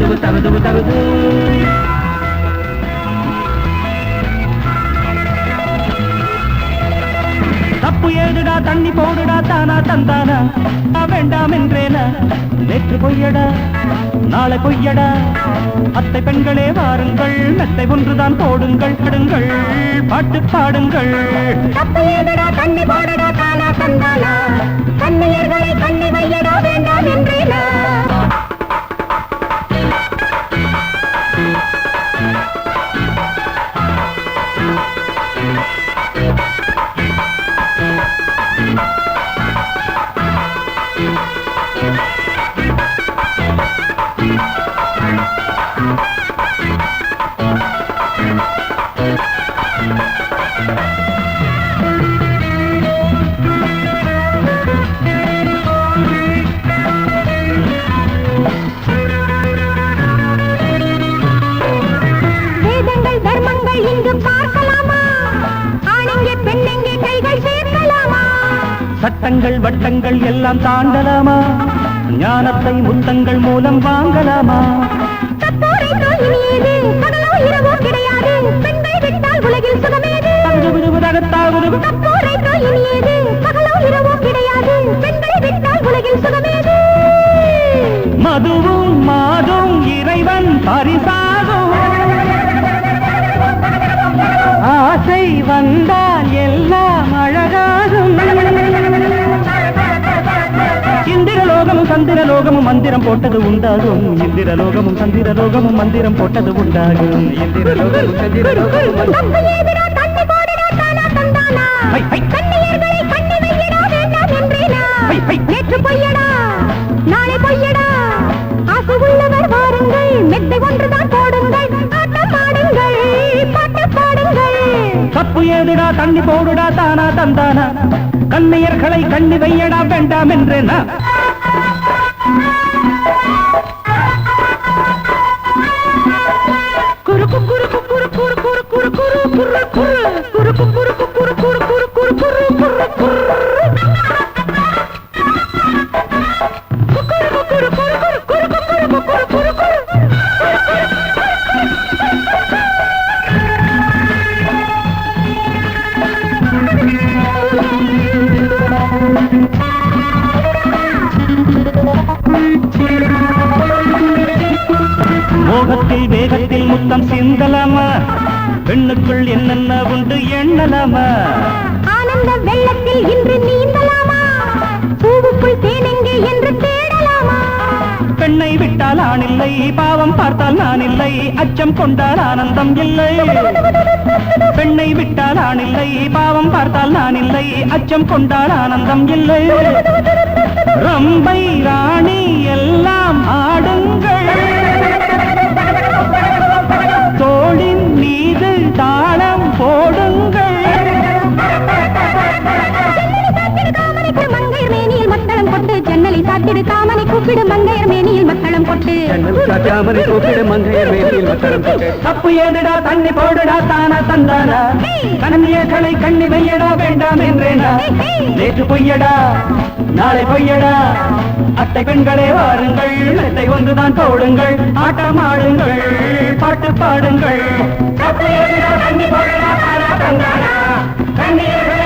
தகுதுகு தகுதுகு தகுது. தப்பு ஏதுடா தண்ணி போடுடா தானா தந்தானா வேண்டாம் என்றேன நேற்று பொய்யடா நாளை பொய்யடா அத்தை பெண்களே வாருங்கள் மெத்தை ஒன்றுதான் போடுங்கள் படுங்கள் பாட்டு பாடுங்கள். தப்பு ஏதுடா தண்ணி போடுடா தானா தந்தானா கண்ணியர்களை கண்ணி வையடா வேண்டாம் என்றேனா. வேதங்கள் தர்மங்கள் இங்கு பார்க்கலாமா ஆணெங்கே பெண்ணெங்கே கைகள் சேர்க்கலாமா. சட்டங்கள் வட்டங்கள் எல்லாம் தாண்டலாமா ஞானத்தை முத்தங்கள் மூலம் வாங்கலாமா. தப்போரை தோயினியேது பகலோ இரவோ கிடையாது பெண்கள் விட்டால் உலகில் சுகமேது. தப்போரை தோயினியேது பகலோ இரவோ கிடையாது பெண்களை விட்டால் உலகில் சுகமேது. மதுவும் மாதும் இறைவன் பரிசாகும் ஆசை வந்தால் எல்லாம் அழகாகும். இந்திரலோகமும் சந்திரலோகமும் மந்திரம் போட்டது உண்டாகும் இந்திரலோகமும் சந்திரலோகமும் மந்திரம் போட்டது உண்டாகும். இந்திரலோகமும் சந்திரலோகமும் தப்பு ஏதுடா தண்ணி போடுடா தானா தந்தானா கண்ணியர்களை கண்ணி வையடா வேண்டாம் என்றேனா. நேற்று பொய்யடா நாளை பொய்யடா ஆசை உள்ளவர் வாருங்கள் மெத்தை ஒன்றுதான் போடுங்கள் ஆட்டம் ஆடுங்கள் பாட்டு பாடுங்கள். தப்பு ஏதுடா தண்ணி போடுடா தானா தந்தானா கண்ணியர்களை கண்ணி வையடா வேண்டாம் என்றேனா. குறுக்கு குறுக்கு குறு குறு குறு குறு குறு குறு குறு குறுக்கு குறுக்கு குறு குறு குறு குறு குறு குறு குறு மோகத்தில் வேகத்தில் முத்தம் சிந்தலாமா பெண்ணுக்குள் என்னென்ன உண்டு எண்ணலாமா. ஆனந்த வெள்ளத்தில் இன்று நீந்தலாமா பூவுக்குள் தேனெங்கே என்று தேடலாமா. பெண்ணை விட்டால் ஆணில்லை பாவம் பார்த்தால் நான் இல்லை அச்சம் கொண்டால் ஆனந்தம் இல்லை. பெண்ணை விட்டால் ஆணில்லை பாவம் பார்த்தால் நான் இல்லை அச்சம் கொண்டால் ஆனந்தம் இல்லை. ரம்பை ராணி எல்லாம் ஆடுங்கள் தோளின் மீது தாளம் போடுங்கள். மங்கையர் மேனியில் மத்தளம் கொட்டு ஜன்னலை சாத்திடு காமனை கூப்பிடு மங்கையர் மேனியில் மத்தளம் கொட்டு. தப்பு ஏதுடா தண்ணி போடுடா தானா தந்தானா கண்ணியர்களை கண்ணி வையடா வேண்டாம் என்றேனா. நேற்று பொய்யடா நாளை பொய்யடா அத்தை பெண்களே வாருங்கள் மெத்தை ஒன்றுதான் போடுங்கள் ஆட்டம் ஆடுங்கள் பாட்டு பாடுங்கள். தப்பு ஏதுடா தண்ணி போடுடா தானா தந்தானா கண்ணியர்களை